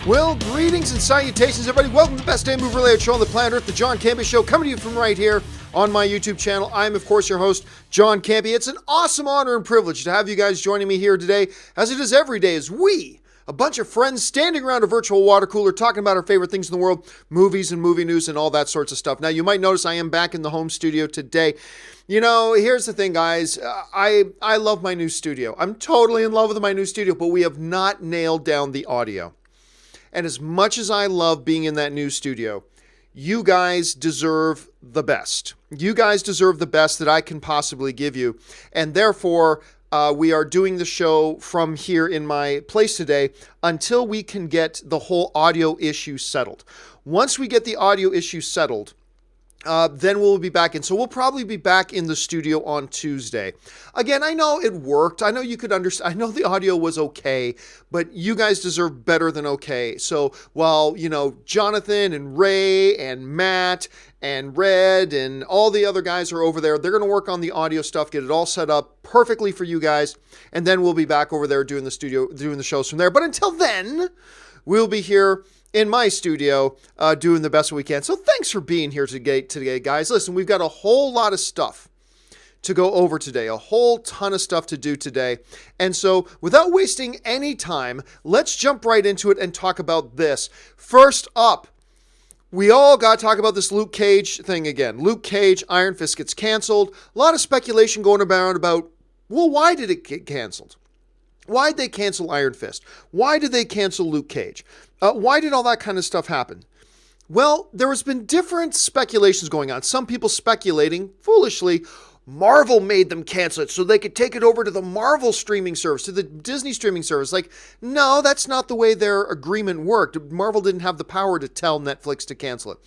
Well, greetings and salutations, everybody. Welcome to the best day movie related show on the planet Earth, the John Campea Show, coming to you from right here on my YouTube channel. I'm, of course, your host, John Campea. It's an awesome honor and privilege to have you guys joining me here today, as it is every day, as we, a bunch of friends standing around a virtual water cooler talking about our favorite things in the world, movies and movie news and all that sorts of stuff. Now, you might notice I am back in the home studio today. You know, here's the thing, guys. I love my new studio. I'm totally in love with my new studio, but we have not nailed down the audio. And as much as I love being in that new studio, you guys deserve the best. You guys deserve the best that I can possibly give you. And therefore, we are doing the show from here in my place today until we can get the whole audio issue settled. Once we get the audio issue settled, then we'll be back in. So we'll probably be back in the studio on Tuesday. Again, I know it worked. I know you could understand. I know the audio was okay, but you guys deserve better than okay. So while, you know, Jonathan and Ray and Matt and Red and all the other guys are over there, they're going to work on the audio stuff, get it all set up perfectly for you guys. And then we'll be back over there doing the shows from there. But until then, we'll be here in my studio, doing the best we can. So thanks for being here today, guys. Listen, we've got a whole lot of stuff to go over today, a whole ton of stuff to do today. And so without wasting any time, let's jump right into it and talk about this. First up, we all got to talk about this Luke Cage thing again. Luke Cage, Iron Fist gets canceled. A lot of speculation going around about, well, why did it get canceled? Why did they cancel Iron Fist? Why did they cancel Luke Cage? Why did all that kind of stuff happen? Well, there has been different speculations going on. Some people speculating, foolishly, Marvel made them cancel it so they could take it over to the Marvel streaming service, to the Disney streaming service. Like, no, that's not the way their agreement worked. Marvel didn't have the power to tell Netflix to cancel it.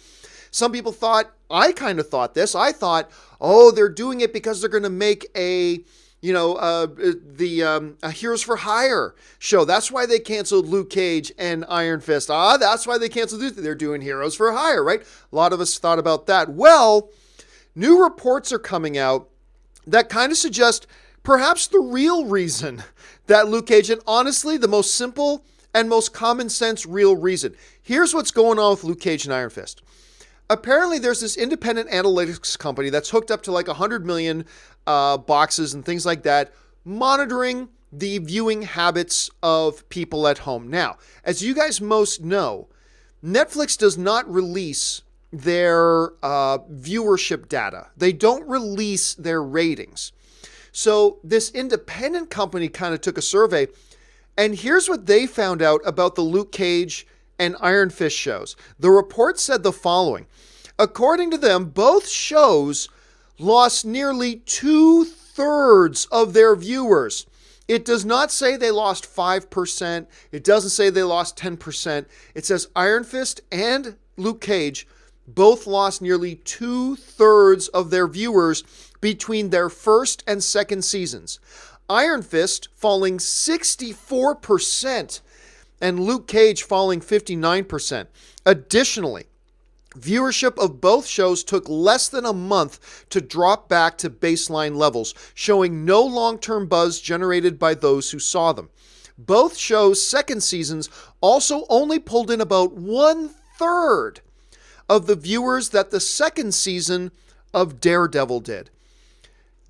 Some people thought, I kind of thought this, I thought, oh, they're doing it because they're going to make a Heroes for Hire show. That's why they canceled Luke Cage and Iron Fist. That's why they canceled it. They're doing Heroes for Hire, right? A lot of us thought about that. Well, new reports are coming out that kind of suggest perhaps the real reason that Luke Cage, and honestly, the most simple and most common sense real reason. Here's what's going on with Luke Cage and Iron Fist. Apparently, there's this independent analytics company that's hooked up to like 100 million boxes and things like that, monitoring the viewing habits of people at home. Now, as you guys most know, Netflix does not release their viewership data. They don't release their ratings. So this independent company kind of took a survey, and here's what they found out about the Luke Cage and Iron Fist shows. The report said the following. According to them, both shows lost nearly 2/3 of their viewers. It does not say they lost 5%. It doesn't say they lost 10%. It says Iron Fist and Luke Cage both lost nearly 2/3 of their viewers between their first and second seasons. Iron Fist falling 64%. And Luke Cage falling 59%. Additionally, viewership of both shows took less than a month to drop back to baseline levels, showing no long-term buzz generated by those who saw them. Both shows' second seasons also only pulled in about 1/3 of the viewers that the second season of Daredevil did.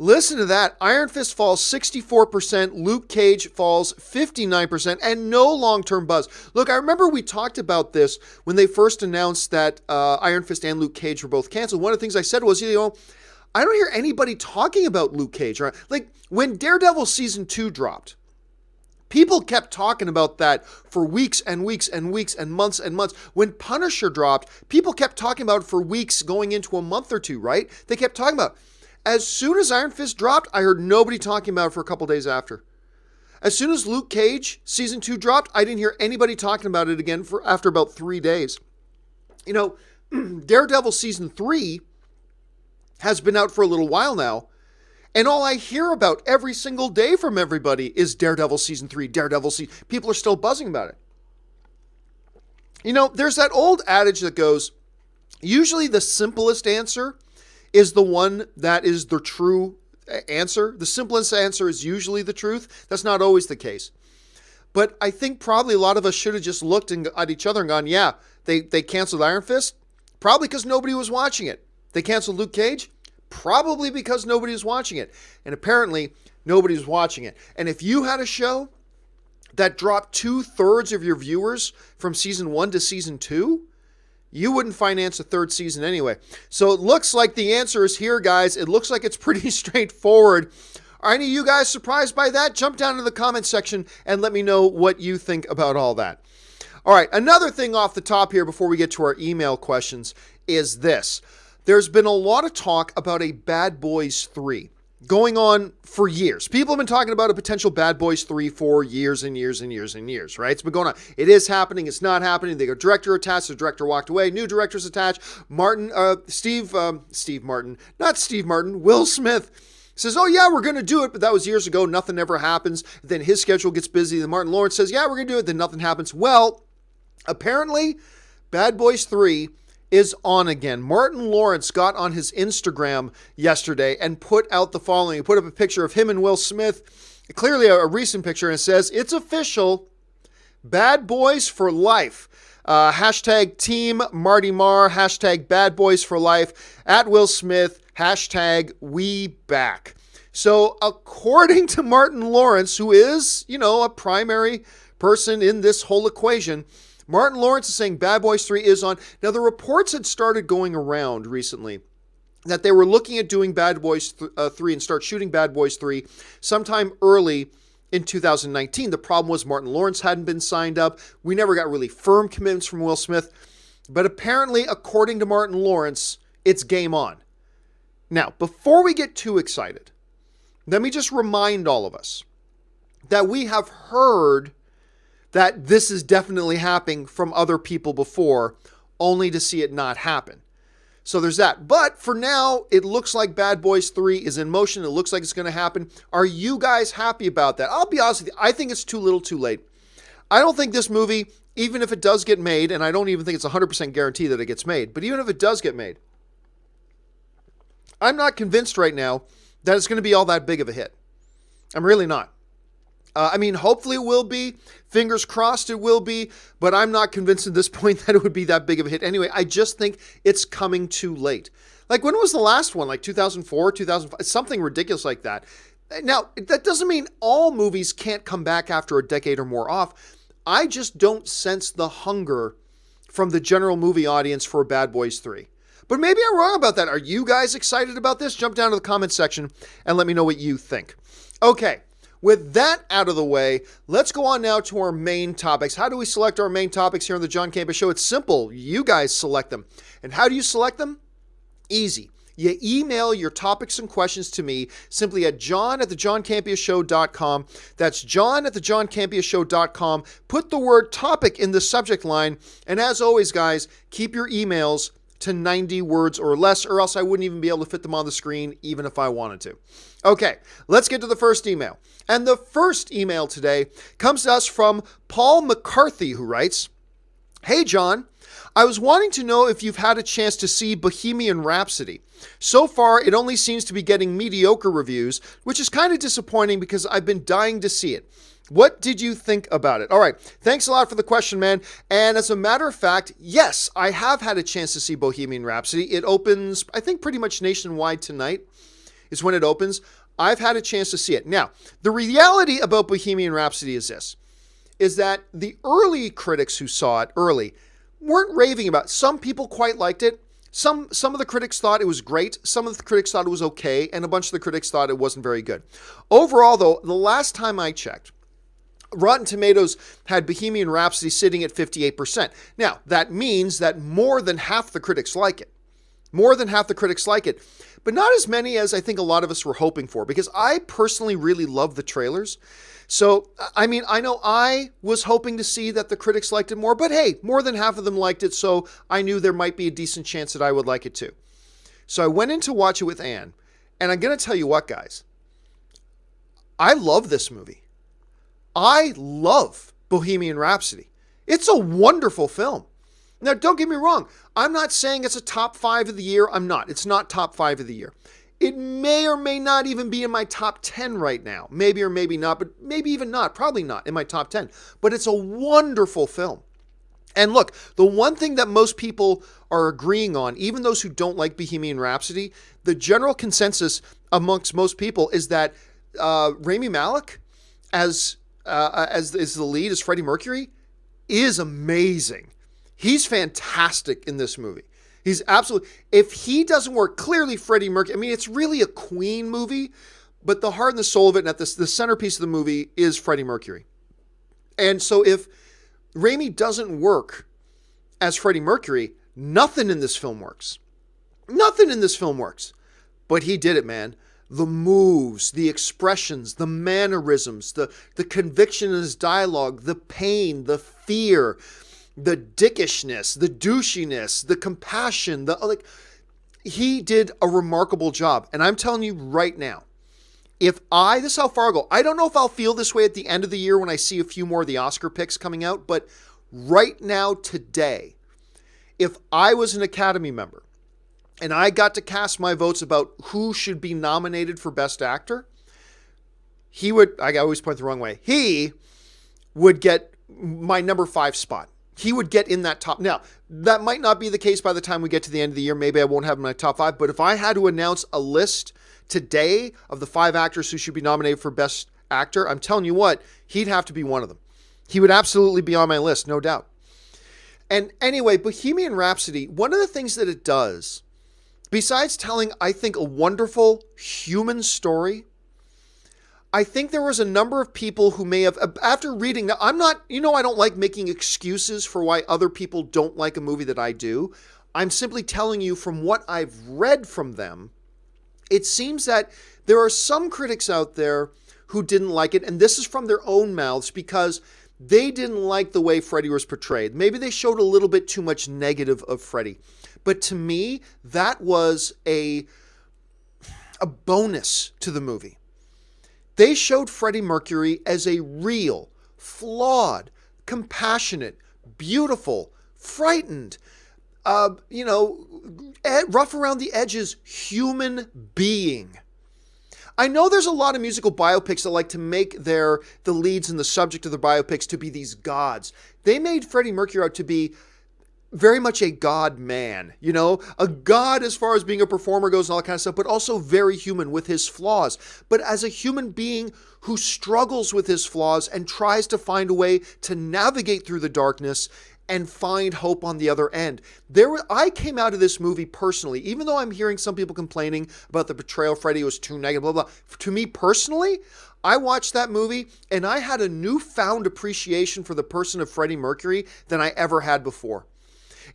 Listen to that. Iron Fist falls 64%, Luke Cage falls 59%, and no long-term buzz. Look, I remember we talked about this when they first announced that Iron Fist and Luke Cage were both canceled. One of the things I said was, you know, I don't hear anybody talking about Luke Cage. Right? Like, when Daredevil Season 2 dropped, people kept talking about that for weeks and weeks and weeks and months and months. When Punisher dropped, people kept talking about it for weeks going into a month or two, right? They kept talking about it. As soon as Iron Fist dropped, I heard nobody talking about it for a couple days after. As soon as Luke Cage Season 2 dropped, I didn't hear anybody talking about it again for after about 3 days. You know, Daredevil Season 3 has been out for a little while now, and all I hear about every single day from everybody is Daredevil Season 3, Daredevil Season. People are still buzzing about it. You know, there's that old adage that goes, usually the simplest answer is the one that is the true answer. The simplest answer is usually the truth. That's not always the case. But I think probably a lot of us should have just looked at each other and gone, yeah, they canceled Iron Fist. Probably because nobody was watching it. They canceled Luke Cage. Probably because nobody was watching it. And apparently nobody was watching it. And if you had a show that dropped 2/3 of your viewers from season 1 to season 2, you wouldn't finance a third season anyway. So it looks like the answer is here, guys. It looks like it's pretty straightforward. Are any of you guys surprised by that? Jump down to the comment section and let me know what you think about all that. All right, another thing off the top here before we get to our email questions is this. There's been a lot of talk about a Bad Boys 3 going on for years. People have been talking about a potential Bad Boys 3 for years and years and years and years, right? It's been going on. It is happening. It's not happening. They got director attached. The director walked away. New director's attached. Will Smith says, oh yeah, we're going to do it. But that was years ago. Nothing ever happens. Then his schedule gets busy. Then Martin Lawrence says, yeah, we're going to do it. Then nothing happens. Well, apparently Bad Boys 3 is on again. Martin Lawrence got on his Instagram yesterday and put out the following. He put up a picture of him and Will Smith, clearly a recent picture, and it says, it's official, Bad Boys for life. Hashtag Team Marty Marr, hashtag Bad Boys for life, at Will Smith, hashtag we back. So according to Martin Lawrence, who is, a primary person in this whole equation, Martin Lawrence is saying Bad Boys 3 is on. Now, the reports had started going around recently that they were looking at doing Bad Boys 3 and start shooting Bad Boys 3 sometime early in 2019. The problem was Martin Lawrence hadn't been signed up. We never got really firm commitments from Will Smith. But apparently, according to Martin Lawrence, it's game on. Now, before we get too excited, let me just remind all of us that we have heard that this is definitely happening from other people before, only to see it not happen. So there's that. But for now, it looks like Bad Boys 3 is in motion. It looks like it's going to happen. Are you guys happy about that? I'll be honest with you. I think it's too little too late. I don't think this movie, even if it does get made, and I don't even think it's 100% guarantee that it gets made, but even if it does get made, I'm not convinced right now that it's going to be all that big of a hit. I'm really not. Hopefully it will be. Fingers crossed it will be. But I'm not convinced at this point that it would be that big of a hit. Anyway, I just think it's coming too late. Like, when was the last one? Like 2004, 2005? Something ridiculous like that. Now, that doesn't mean all movies can't come back after a decade or more off. I just don't sense the hunger from the general movie audience for Bad Boys 3. But maybe I'm wrong about that. Are you guys excited about this? Jump down to the comment section and let me know what you think. Okay. With that out of the way, let's go on now to our main topics. How do we select our main topics here on the John Campea Show? It's simple. You guys select them. And how do you select them? Easy. You email your topics and questions to me simply at john@thejohncampeashow.com. That's john@thejohncampeashow.com. Put the word topic in the subject line. And as always, guys, keep your emails to 90 words or less, or else I wouldn't even be able to fit them on the screen, even if I wanted to. Okay, let's get to the first email. And the first email today comes to us from Paul McCarthy, who writes, Hey, John, I was wanting to know if you've had a chance to see Bohemian Rhapsody. So far, it only seems to be getting mediocre reviews, which is kind of disappointing because I've been dying to see it. What did you think about it? All right. Thanks a lot for the question, man. And as a matter of fact, yes, I have had a chance to see Bohemian Rhapsody. It opens, I think, pretty much nationwide tonight is when it opens. I've had a chance to see it. Now, the reality about Bohemian Rhapsody is this, is that the early critics who saw it early weren't raving about it. Some people quite liked it. Some of the critics thought it was great. Some of the critics thought it was okay. And a bunch of the critics thought it wasn't very good. Overall, though, the last time I checked, Rotten Tomatoes had Bohemian Rhapsody sitting at 58%. Now, that means that more than half the critics like it. More than half the critics like it. But not as many as I think a lot of us were hoping for, because I personally really love the trailers. So, I know I was hoping to see that the critics liked it more, but hey, more than half of them liked it, so I knew there might be a decent chance that I would like it too. So I went in to watch it with Anne, and I'm going to tell you what, guys. I love this movie. I love Bohemian Rhapsody. It's a wonderful film. Now, don't get me wrong. I'm not saying it's a top 5 of the year. I'm not. It's not top 5 of the year. It may or may not even be in my top 10 right now. Maybe or maybe not, but maybe even not. Probably not in my top 10. But it's a wonderful film. And look, the one thing that most people are agreeing on, even those who don't like Bohemian Rhapsody, the general consensus amongst most people is that Rami Malek as the lead, as Freddie Mercury, is amazing. He's fantastic in this movie. He's absolutely, if he doesn't work, clearly Freddie Mercury, I mean, it's really a Queen movie, but the heart and the soul of it, and the centerpiece of the movie is Freddie Mercury. And so if Rami doesn't work as Freddie Mercury, nothing in this film works. Nothing in this film works. But he did it, man. The moves, the expressions, the mannerisms, the conviction in his dialogue, the pain, the fear, the dickishness, the douchiness, the compassion, he did a remarkable job. And I'm telling you right now, this is how far I'll go. I don't know if I'll feel this way at the end of the year when I see a few more of the Oscar picks coming out, but right now, today, if I was an Academy member and I got to cast my votes about who should be nominated for Best Actor, I always point the wrong way, he would get my number 5 spot. He would get in that top. Now, that might not be the case by the time we get to the end of the year. Maybe I won't have him in my top 5, but if I had to announce a list today of the 5 actors who should be nominated for Best Actor, I'm telling you what, he'd have to be one of them. He would absolutely be on my list, no doubt. And anyway, Bohemian Rhapsody, one of the things that it does, besides telling, I think, a wonderful human story, I think there was a number of people who may have, after reading, now I don't like making excuses for why other people don't like a movie that I do. I'm simply telling you from what I've read from them, it seems that there are some critics out there who didn't like it, and this is from their own mouths because they didn't like the way Freddie was portrayed. Maybe they showed a little bit too much negative of Freddie. But to me, that was a bonus to the movie. They showed Freddie Mercury as a real, flawed, compassionate, beautiful, frightened, rough around the edges human being. I know there's a lot of musical biopics that like to make the leads and the subject of the biopics to be these gods. They made Freddie Mercury out to be very much a god man, a god as far as being a performer goes and all that kind of stuff, but also very human with his flaws. But as a human being who struggles with his flaws and tries to find a way to navigate through the darkness and find hope on the other end. I came out of this movie personally, even though I'm hearing some people complaining about the portrayal of Freddie was too negative, blah, blah. To me personally, I watched that movie and I had a newfound appreciation for the person of Freddie Mercury than I ever had before.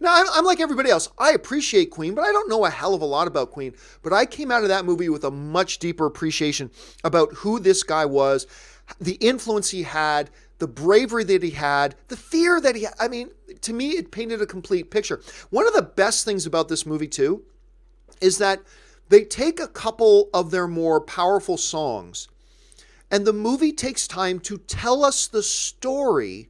Now, I'm like everybody else. I appreciate Queen, but I don't know a hell of a lot about Queen. But I came out of that movie with a much deeper appreciation about who this guy was, the influence he had, the bravery that he had, the fear that he had. I mean, to me, it painted a complete picture. One of the best things about this movie, too, is that they take a couple of their more powerful songs, and the movie takes time to tell us the story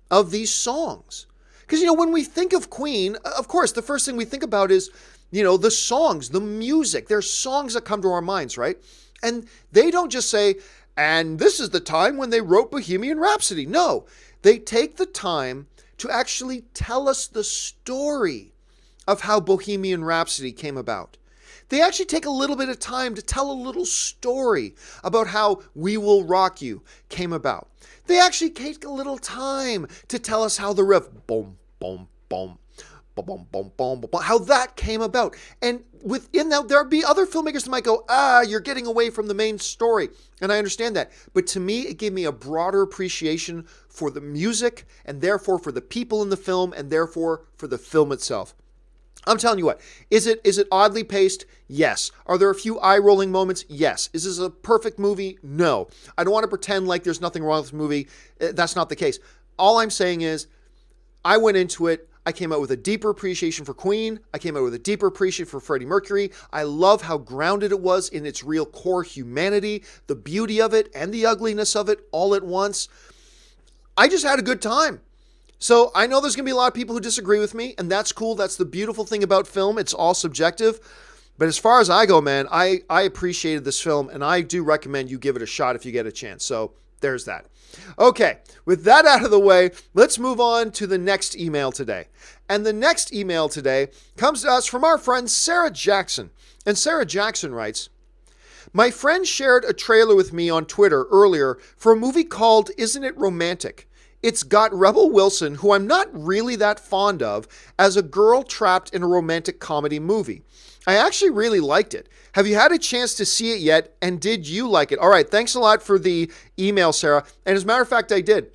of these songs. Because, when we think of Queen, of course, the first thing we think about is, the songs, the music. There's songs that come to our minds, right? And they don't just say, and this is the time when they wrote Bohemian Rhapsody. No, they take the time to actually tell us the story of how Bohemian Rhapsody came about. They actually take a little bit of time to tell a little story about how We Will Rock You came about. They actually take a little time to tell us how the riff, boom, boom, boom, boom, boom, boom, boom, boom, how that came about. And within that, there'll be other filmmakers that might go, you're getting away from the main story. And I understand that. But to me, it gave me a broader appreciation for the music and therefore for the people in the film and therefore for the film itself. I'm telling you what, is it oddly paced? Yes. Are there a few eye-rolling moments? Yes. Is this a perfect movie? No. I don't want to pretend like there's nothing wrong with this movie. That's not the case. All I'm saying is, I went into it, I came out with a deeper appreciation for Queen. I came out with a deeper appreciation for Freddie Mercury. I love how grounded it was in its real core humanity, the beauty of it and the ugliness of it all at once. I just had a good time. So I know there's going to be a lot of people who disagree with me, and that's cool. That's the beautiful thing about film. It's all subjective. But as far as I go, man, I appreciated this film, and I do recommend you give it a shot if you get a chance. So there's that. Okay, with that out of the way, let's move on to the next email today. And the next email today comes to us from our friend Sarah Jackson. And Sarah Jackson writes, my friend shared a trailer with me on Twitter earlier for a movie called Isn't It Romantic? It's got Rebel Wilson, who I'm not really that fond of, as a girl trapped in a romantic comedy movie. I actually really liked it. Have you had a chance to see it yet? And did you like it? All right, thanks a lot for the email, Sarah. And as a matter of fact, I did.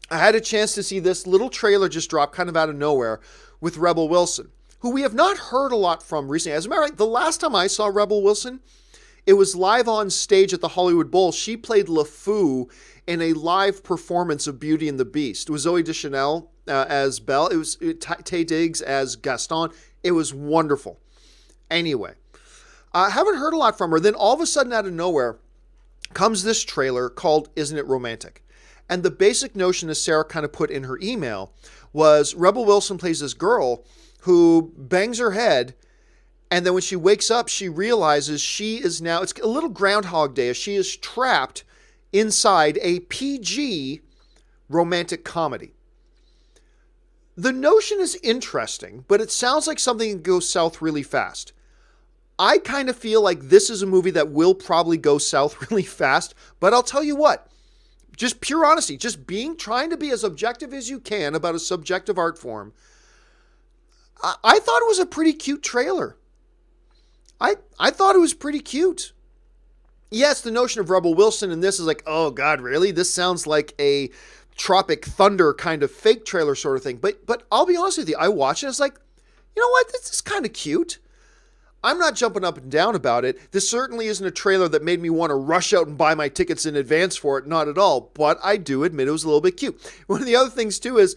I had a chance to see this little trailer just drop kind of out of nowhere with Rebel Wilson, who we have not heard a lot from recently. As a matter of fact, the last time I saw Rebel Wilson, it was live on stage at the Hollywood Bowl. She played LeFou in a live performance of Beauty and the Beast. It was Zooey Deschanel as Belle. It was Taye Diggs as Gaston. It was wonderful. Anyway, I haven't heard a lot from her. Then all of a sudden out of nowhere comes this trailer called Isn't It Romantic? And the basic notion, as Sarah kind of put in her email, was Rebel Wilson plays this girl who bangs her head, and then when she wakes up, she realizes she is now, it's a little Groundhog Day, as she is trapped inside a PG romantic comedy. The notion is interesting, but it sounds like something that goes south really fast. I kind of feel like this is a movie that will probably go south really fast, but I'll tell you what, just pure honesty, just trying to be as objective as you can about a subjective art form. I thought it was a pretty cute trailer. I thought it was pretty cute. Yes, the notion of Rebel Wilson in this is like, oh God, really? This sounds like a Tropic Thunder kind of fake trailer sort of thing. But I'll be honest with you, I watched it and it's like, you know what? This is kind of cute. I'm not jumping up and down about it. This certainly isn't a trailer that made me want to rush out and buy my tickets in advance for it. Not at all. But I do admit it was a little bit cute. One of the other things too is,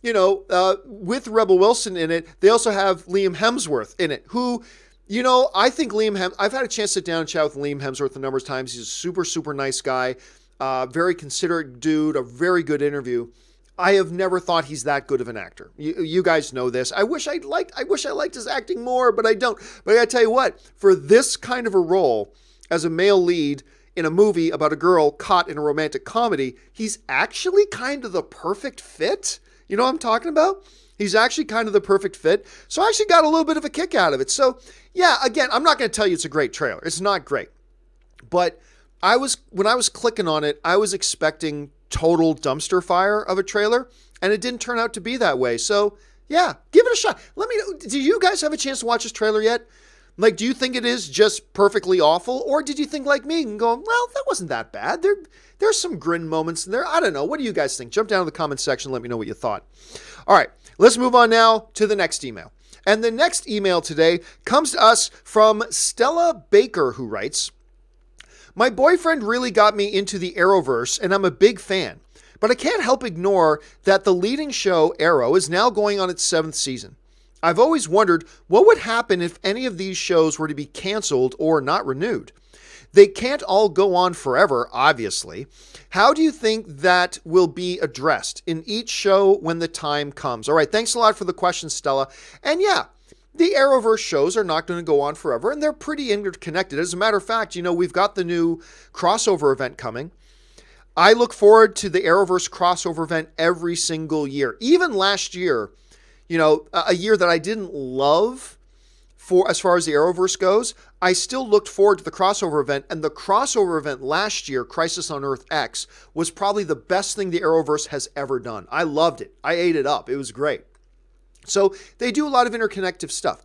with Rebel Wilson in it, they also have Liam Hemsworth in it, who, I think I've had a chance to sit down and chat with Liam Hemsworth a number of times. He's a super, super nice guy, very considerate dude, a very good interview. I have never thought he's that good of an actor. You guys know this. I wish I liked his acting more, but I don't. But I gotta tell you what, for this kind of a role as a male lead in a movie about a girl caught in a romantic comedy, he's actually kind of the perfect fit. You know what I'm talking about? He's actually kind of the perfect fit. So I actually got a little bit of a kick out of it. So yeah, again, I'm not going to tell you it's a great trailer. It's not great. But when I was clicking on it, I was expecting total dumpster fire of a trailer, and it didn't turn out to be that way. So yeah, give it a shot. Let me know, do you guys have a chance to watch this trailer yet? Like, do you think it is just perfectly awful, or did you think like me and go, well, that wasn't that bad? There's some grin moments in there. I don't know. What do you guys think? Jump down to the comment section. Let me know what you thought. All right, let's move on now to the next email. And the next email today comes to us from Stella Baker, who writes, my boyfriend really got me into the Arroverse, and I'm a big fan. But I can't help ignore that the leading show, Arrow, is now going on its 7th season. I've always wondered what would happen if any of these shows were to be canceled or not renewed. They can't all go on forever, obviously. How do you think that will be addressed in each show when the time comes? All right, thanks a lot for the question, Stella. And yeah, the Arrowverse shows are not going to go on forever, and they're pretty interconnected. As a matter of fact, we've got the new crossover event coming. I look forward to the Arrowverse crossover event every single year. Even last year, a year that I didn't love for as far as the Arrowverse goes, I still looked forward to the crossover event, and the crossover event last year, Crisis on Earth X, was probably the best thing the Arrowverse has ever done. I loved it. I ate it up. It was great. So they do a lot of interconnective stuff.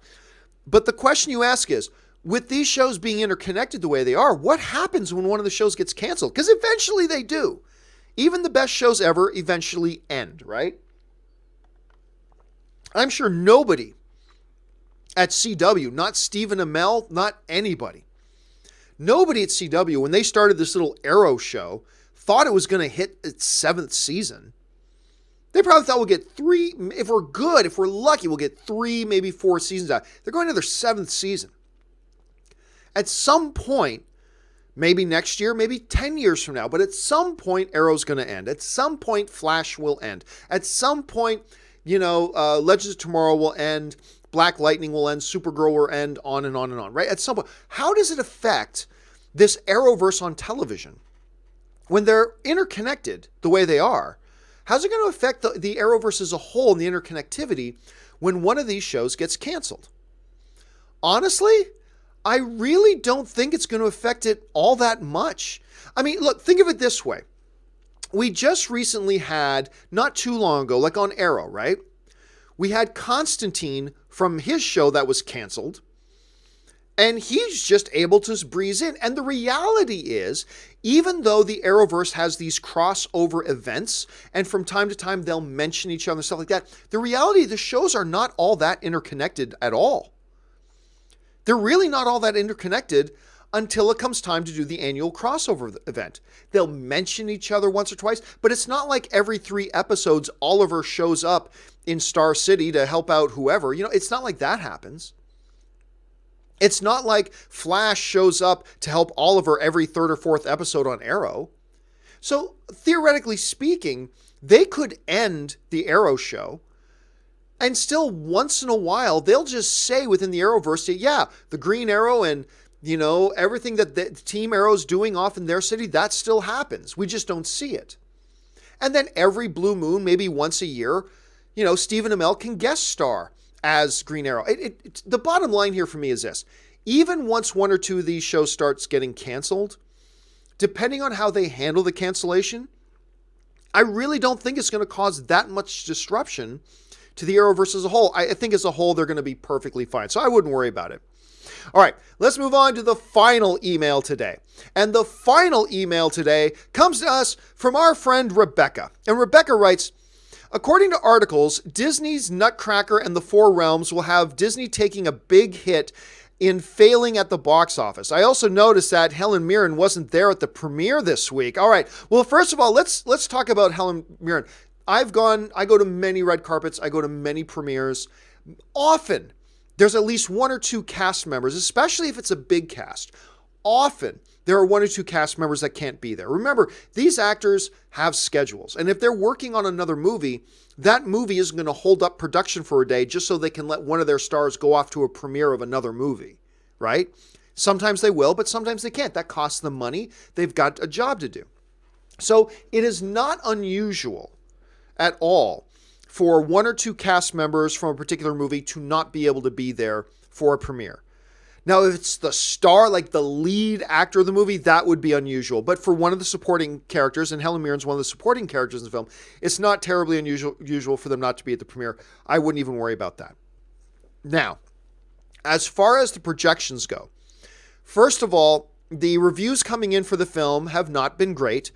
But the question you ask is, with these shows being interconnected the way they are, what happens when one of the shows gets canceled? Because eventually they do. Even the best shows ever eventually end, right? I'm sure nobody at CW, not Stephen Amell, not anybody, nobody at CW, when they started this little Arrow show, thought it was going to hit its 7th season. They probably thought we'll get 3, if we're good, if we're lucky, we'll get 3, maybe 4 seasons out. They're going to their 7th season. At some point, maybe next year, maybe 10 years from now, but at some point, Arrow's going to end. At some point, Flash will end. At some point, Legends of Tomorrow will end. Black Lightning will end, Supergirl will end, on and on and on, right? At some point, how does it affect this Arrowverse on television when they're interconnected the way they are? How's it going to affect the Arrowverse as a whole and the interconnectivity when one of these shows gets canceled? Honestly, I really don't think it's going to affect it all that much. I mean, look, think of it this way. We just recently had, not too long ago, like on Arrow, right? We had Constantine from his show that was canceled, and he's just able to breeze in. And the reality is, even though the Arrowverse has these crossover events, and from time to time they'll mention each other and stuff like that, the reality, the shows are not all that interconnected at all. They're really not all that interconnected until it comes time to do the annual crossover event. They'll mention each other once or twice, but it's not like every 3 episodes Oliver shows up in Star City to help out whoever. You know, it's not like that happens. It's not like Flash shows up to help Oliver every 3rd or 4th episode on Arrow. So theoretically speaking, they could end the Arrow show, and still once in a while they'll just say within the Arrowverse, yeah, the Green Arrow and, you know, everything that the Team Arrow's doing off in their city, that still happens. We just don't see it. And then every blue moon, maybe once a year, you know, Stephen Amell can guest star as Green Arrow. The bottom line here for me is this. Even once 1 or 2 of these shows starts getting canceled, depending on how they handle the cancellation, I really don't think it's going to cause that much disruption to the Arrowverse as a whole. I think as a whole, they're going to be perfectly fine. So I wouldn't worry about it. All right, let's move on to the final email today. And the final email today comes to us from our friend Rebecca. And Rebecca writes, according to articles, Disney's Nutcracker and the Four Realms will have Disney taking a big hit in failing at the box office. I also noticed that Helen Mirren wasn't there at the premiere this week. All right, well, first of all, let's talk about Helen Mirren. I go to many red carpets. I go to many premieres. Often, there's at least 1 or 2 cast members, especially if it's a big cast. Often, there are 1 or 2 cast members that can't be there. Remember, these actors have schedules. And if they're working on another movie, that movie isn't going to hold up production for a day just so they can let one of their stars go off to a premiere of another movie, right? Sometimes they will, but sometimes they can't. That costs them money. They've got a job to do. So it is not unusual at all for 1 or 2 cast members from a particular movie to not be able to be there for a premiere. Now, if it's the star, like the lead actor of the movie, that would be unusual. But for one of the supporting characters, and Helen Mirren's one of the supporting characters in the film, it's not terribly unusual for them not to be at the premiere. I wouldn't even worry about that. Now, as far as the projections go, first of all, the reviews coming in for the film have not been great.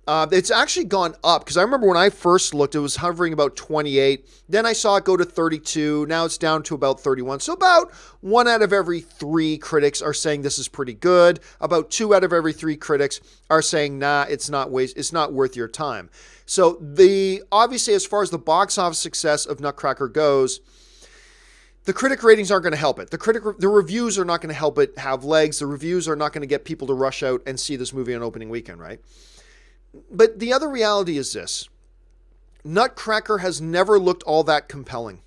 It's actually gone up, because I remember when I first looked, it was hovering about 28. Then I saw it go to 32. Now it's down to about 31. So about 1 out of every 3 critics are saying this is pretty good. About 2 out of every 3 critics are saying, nah, it's not worth your time. So obviously, as far as the box office success of Nutcracker goes, the critic ratings aren't going to help it. The reviews are not going to help it have legs. The reviews are not going to get people to rush out and see this movie on opening weekend, right? But the other reality is this. Nutcracker has never looked all that compelling.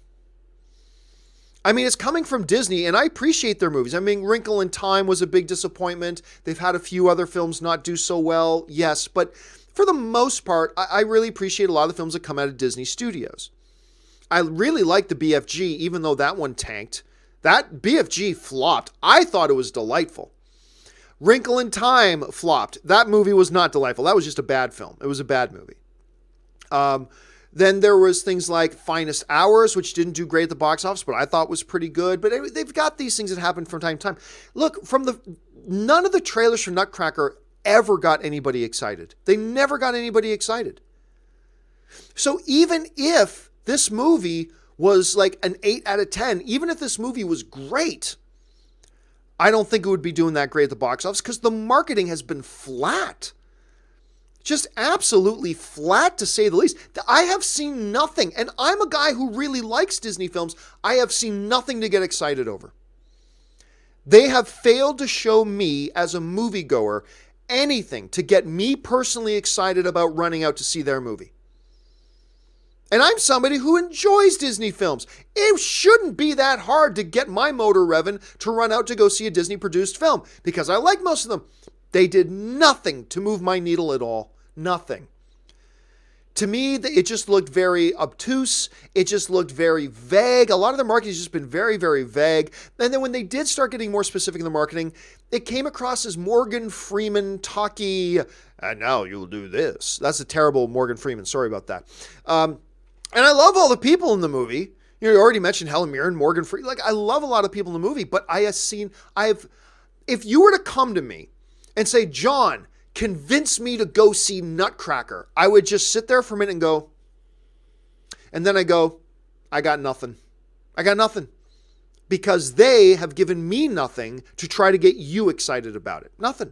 I mean, it's coming from Disney, and I appreciate their movies. I mean, Wrinkle in Time was a big disappointment. They've had a few other films not do so well, yes. But for the most part, I really appreciate a lot of the films that come out of Disney Studios. I really like the BFG, even though that one tanked. That BFG flopped. I thought it was delightful. Wrinkle in Time flopped. That movie was not delightful. That was just a bad film. It was a bad movie. Then there was things like Finest Hours, which didn't do great at the box office, but I thought was pretty good. But they've got these things that happen from time to time. Look, none of the trailers for Nutcracker ever got anybody excited. They never got anybody excited. So even if this movie was like an 8 out of 10, even if this movie was great, I don't think it would be doing that great at the box office because the marketing has been flat. Just absolutely flat, to say the least. I have seen nothing, and I'm a guy who really likes Disney films. I have seen nothing to get excited over. They have failed to show me, as a moviegoer, anything to get me personally excited about running out to see their movie. And I'm somebody who enjoys Disney films. It shouldn't be that hard to get my motor revving to run out to go see a Disney-produced film because I like most of them. They did nothing to move my needle at all. Nothing. To me, it just looked very obtuse. It just looked very vague. A lot of the marketing has just been very, very vague. And then when they did start getting more specific in the marketing, it came across as Morgan Freeman talky, and now you'll do this. That's a terrible Morgan Freeman. Sorry about that. And I love all the people in the movie. You already mentioned Helen Mirren, Morgan Freeman. Like, I love a lot of people in the movie, but if you were to come to me and say, John, convince me to go see Nutcracker, I would just sit there for a minute and go, and then I go, I got nothing. I got nothing. Because they have given me nothing to try to get you excited about it. Nothing.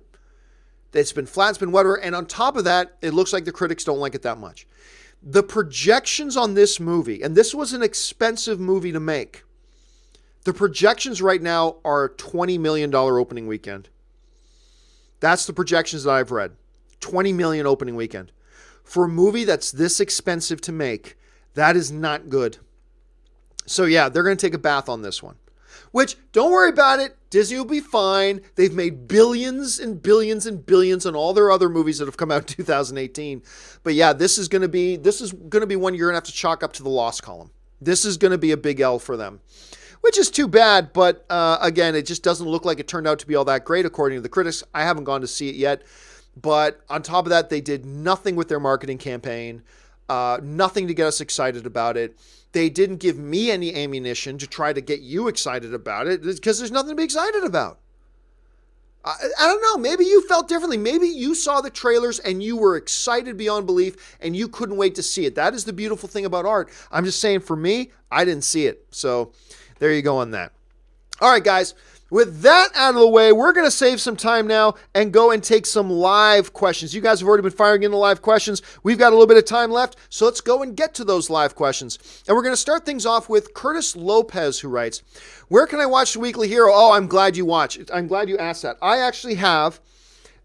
It's been flat, it's been whatever, and on top of that, it looks like the critics don't like it that much. The projections on this movie, and this was an expensive movie to make, the projections right now are $20 million opening weekend. That's the projections that I've read. $20 million opening weekend. For a movie that's this expensive to make, that is not good. So yeah, they're going to take a bath on this one. Which, don't worry about it. Disney will be fine. They've made billions and billions and billions on all their other movies that have come out in 2018. But yeah, this is going to be one you're going to have to chalk up to the loss column. This is going to be a big L for them. Which is too bad, but again, it just doesn't look like it turned out to be all that great according to the critics. I haven't gone to see it yet, but on top of that, they did nothing with their marketing campaign, nothing to get us excited about it. They didn't give me any ammunition to try to get you excited about it because there's nothing to be excited about. I don't know. Maybe you felt differently. Maybe you saw the trailers and you were excited beyond belief and you couldn't wait to see it. That is the beautiful thing about art. I'm just saying, for me, I didn't see it. So there you go on that. All right, guys. With that out of the way, we're going to save some time now and go and take some live questions. You guys have already been firing in the live questions. We've got a little bit of time left, so let's go and get to those live questions. And we're going to start things off with Curtis Lopez, who writes, where can I watch The Weekly Hero? Oh, I'm glad you watched. I'm glad you asked that. I actually have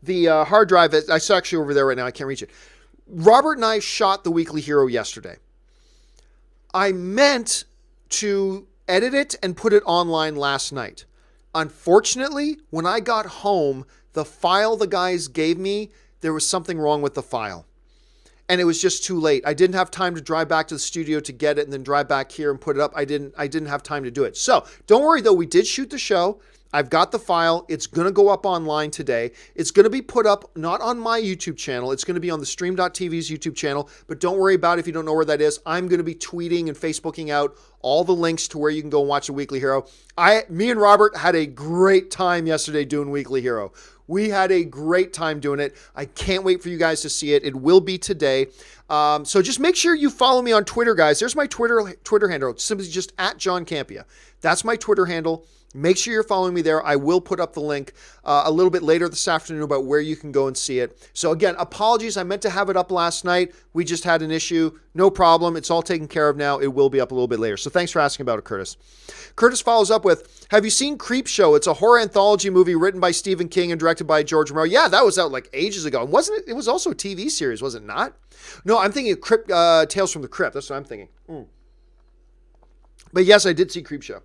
the hard drive. It's actually over there right now. I can't reach it. Robert and I shot The Weekly Hero yesterday. I meant to edit it and put it online last night. Unfortunately, when I got home, the file the guys gave me, there was something wrong with the file. And it was just too late. I didn't have time to drive back to the studio to get it and then drive back here and put it up. I didn't have time to do it. So don't worry though, we did shoot the show. I've got the file. It's going to go up online today. It's going to be put up not on my YouTube channel. It's going to be on the Stream.tv's YouTube channel. But don't worry about it if you don't know where that is. I'm going to be tweeting and Facebooking out all the links to where you can go and watch The Weekly Hero. Me and Robert had a great time yesterday doing Weekly Hero. We had a great time doing it. I can't wait for you guys to see it. It will be today. So just make sure you follow me on Twitter, guys. There's my Twitter handle. It's simply just at John Campea. That's my Twitter handle. Make sure you're following me there. I will put up the link a little bit later this afternoon about where you can go and see it. So again, apologies. I meant to have it up last night. We just had an issue. No problem. It's all taken care of now. It will be up a little bit later. So thanks for asking about it, Curtis. Curtis follows up with, have you seen Creepshow? It's a horror anthology movie written by Stephen King and directed by George Romero. Yeah, that was out like ages ago. And wasn't it? It was also a TV series, was it not? No, I'm thinking of Tales from the Crypt. That's what I'm thinking. But yes, I did see Creepshow.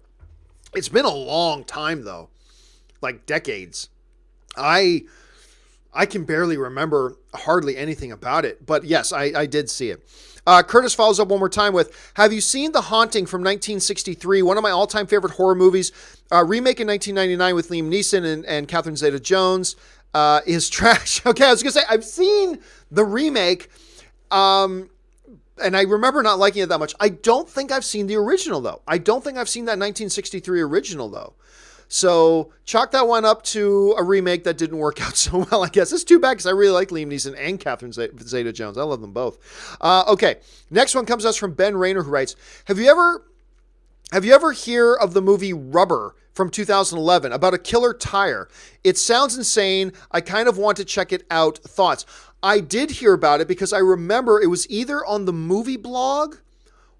It's been a long time, though, like decades. I can barely remember hardly anything about it, but yes, I did see it. Curtis follows up one more time with, have you seen The Haunting from 1963, one of my all-time favorite horror movies? Remake in 1999 with Liam Neeson and Catherine Zeta-Jones is trash. Okay, I was going to say, I've seen the remake, and I remember not liking it that much. I don't think I've seen the original, though. I don't think I've seen that 1963 original, though. So chalk that one up to a remake that didn't work out so well, I guess. It's too bad because I really like Liam Neeson and Catherine Zeta-Jones. I love them both. Okay, next one comes to us from Ben Rayner, who writes, Have you ever hear of the movie Rubber from 2011 about a killer tire? It sounds insane. I kind of want to check it out. Thoughts? I did hear about it because I remember it was either on the movie blog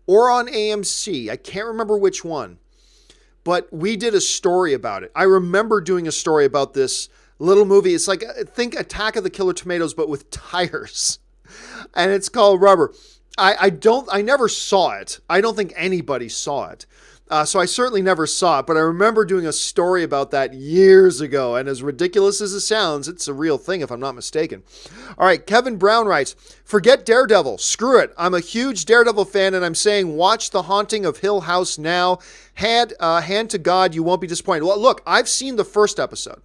or on AMC. I can't remember which one, but we did a story about it. I remember doing a story about this little movie. It's like, think Attack of the Killer Tomatoes, but with tires, and it's called Rubber. I never saw it. I don't think anybody saw it. So I certainly never saw it, but I remember doing a story about that years ago, and as ridiculous as it sounds, it's a real thing if I'm not mistaken. All right, Kevin Brown writes, forget Daredevil. Screw it. I'm a huge Daredevil fan, and I'm saying watch The Haunting of Hill House now. Hand to God, you won't be disappointed. Well, look, I've seen the first episode.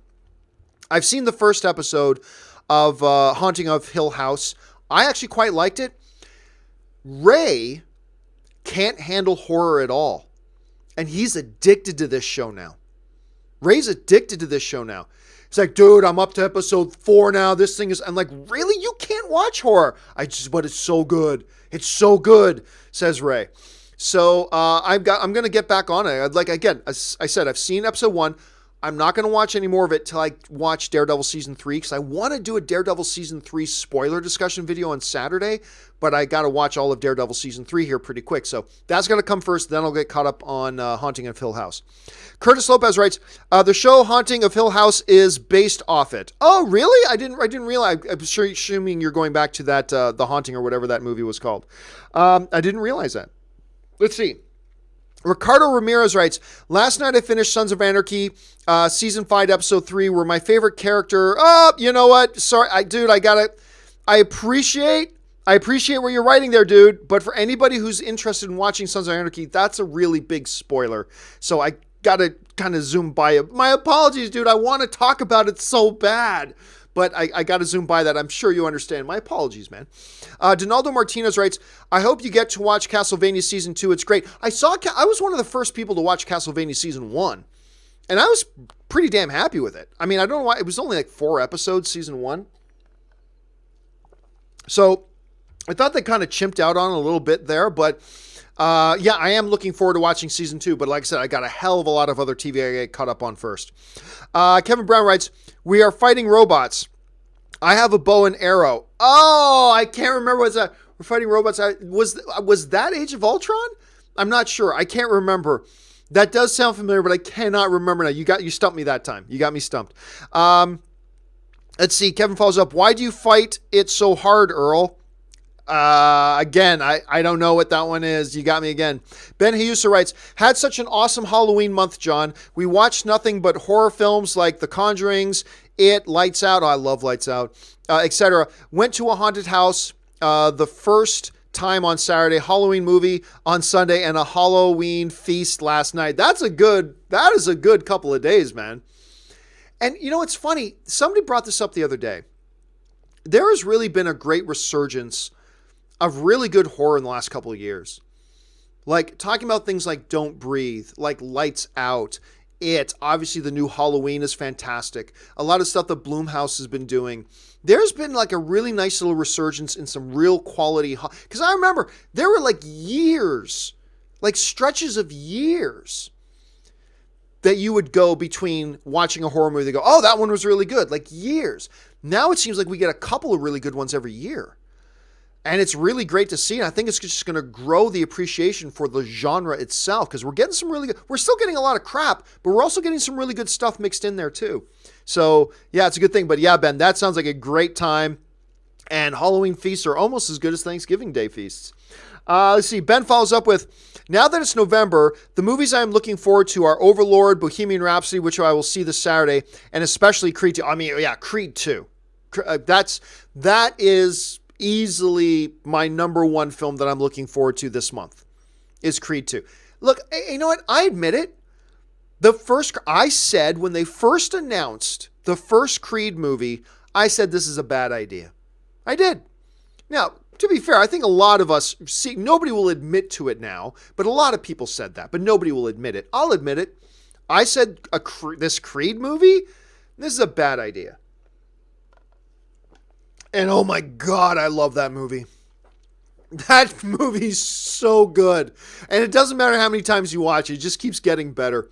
I've seen the first episode of Haunting of Hill House. I actually quite liked it. Ray can't handle horror at all. And he's addicted to this show now. Ray's addicted to this show now. He's like, dude, I'm up to episode 4 now. This thing is, I'm like, really? You can't watch horror. But it's so good. It's so good, says Ray. So I'm going to get back on it. Like, again, as I said, I've seen episode 1. I'm not going to watch any more of it till I watch Daredevil Season 3, because I want to do a Daredevil Season 3 spoiler discussion video on Saturday, but I got to watch all of Daredevil Season 3 here pretty quick. So that's going to come first, then I'll get caught up on Haunting of Hill House. Curtis Lopez writes, the show Haunting of Hill House is based off it. Oh, really? I didn't realize. I'm sure, assuming you're going back to that, The Haunting or whatever that movie was called. I didn't realize that. Let's see. Ricardo Ramirez writes, last night I finished Sons of Anarchy, season 5, episode 3, where my favorite character, you know what? Sorry, I appreciate what you're writing there, dude. But for anybody who's interested in watching Sons of Anarchy, that's a really big spoiler. So I got to kind of zoom by it. My apologies, dude. I want to talk about it so bad. But I got to zoom by that. I'm sure you understand. My apologies, man. Donaldo Martinez writes, I hope you get to watch Castlevania Season 2. It's great. I was one of the first people to watch Castlevania Season 1. And I was pretty damn happy with it. I mean, I don't know why. It was only like 4 episodes, Season 1. So I thought they kind of chimped out on a little bit there. But yeah, I am looking forward to watching Season 2. But like I said, I got a hell of a lot of other TV I get caught up on first. Kevin Brown writes, we are fighting robots. I have a bow and arrow. Oh, I can't remember what's that. We're fighting robots. Was that Age of Ultron? I'm not sure. I can't remember. That does sound familiar, but I cannot remember now. You stumped me that time. You got me stumped. Let's see. Kevin follows up. Why do you fight it so hard, Earl? Again, I don't know what that one is. You got me again. Ben Hayusa writes, had such an awesome Halloween month, John. We watched nothing but horror films like The Conjurings, It, Lights Out. Oh, I love Lights Out, etc. Went to a haunted house the first time on Saturday, Halloween movie on Sunday, and a Halloween feast last night. That is a good couple of days, man. And you know, it's funny. Somebody brought this up the other day. There has really been a great resurgence of really good horror in the last couple of years. Like talking about things like Don't Breathe, like Lights Out, It. Obviously the new Halloween is fantastic. A lot of stuff that Blumhouse has been doing. There's been like a really nice little resurgence in some real quality. Because I remember there were like years, like stretches of years that you would go between watching a horror movie and go, oh, that one was really good. Like years. Now it seems like we get a couple of really good ones every year. And it's really great to see. And I think it's just going to grow the appreciation for the genre itself, because we're getting some really good, we're still getting a lot of crap, but we're also getting some really good stuff mixed in there too. So yeah, it's a good thing. But yeah, Ben, that sounds like a great time. And Halloween feasts are almost as good as Thanksgiving Day feasts. Let's see. Ben follows up with, now that it's November, the movies I'm looking forward to are Overlord, Bohemian Rhapsody, which I will see this Saturday, and especially Creed 2. I mean, yeah, Creed 2. That is easily my number one film that I'm looking forward to this month is Creed 2. Look, you know what? I admit it. I said when they first announced the first Creed movie, I said this is a bad idea. I did. Now, to be fair, I think a lot of us see, nobody will admit to it now, but a lot of people said that, but nobody will admit it. I'll admit it. I said this Creed movie, this is a bad idea. And oh my God, I love that movie. That movie's so good. And it doesn't matter how many times you watch it, it just keeps getting better.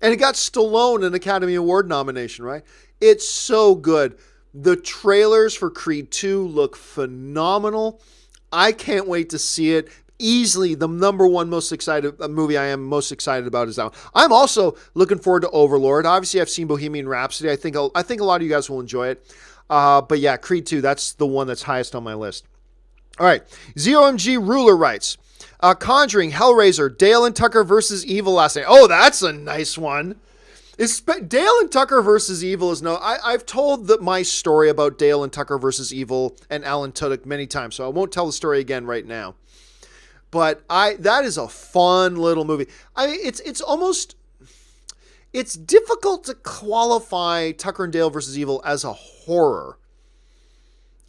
And it got Stallone an Academy Award nomination, right? It's so good. The trailers for Creed 2 look phenomenal. I can't wait to see it. Easily the number one movie I am most excited about is that. I'm also looking forward to Overlord. Obviously, I've seen Bohemian Rhapsody. I think a lot of you guys will enjoy it. But yeah, Creed 2, that's the one that's highest on my list. All right. ZOMG Ruler writes, Conjuring, Hellraiser, Dale and Tucker versus Evil last night. Oh, that's a nice one. Dale and Tucker versus Evil is I've told my story about Dale and Tucker versus Evil and Alan Tudyk many times, so I won't tell the story again right now. But that is a fun little movie. I mean, it's difficult to qualify Tucker and Dale versus Evil as a horror.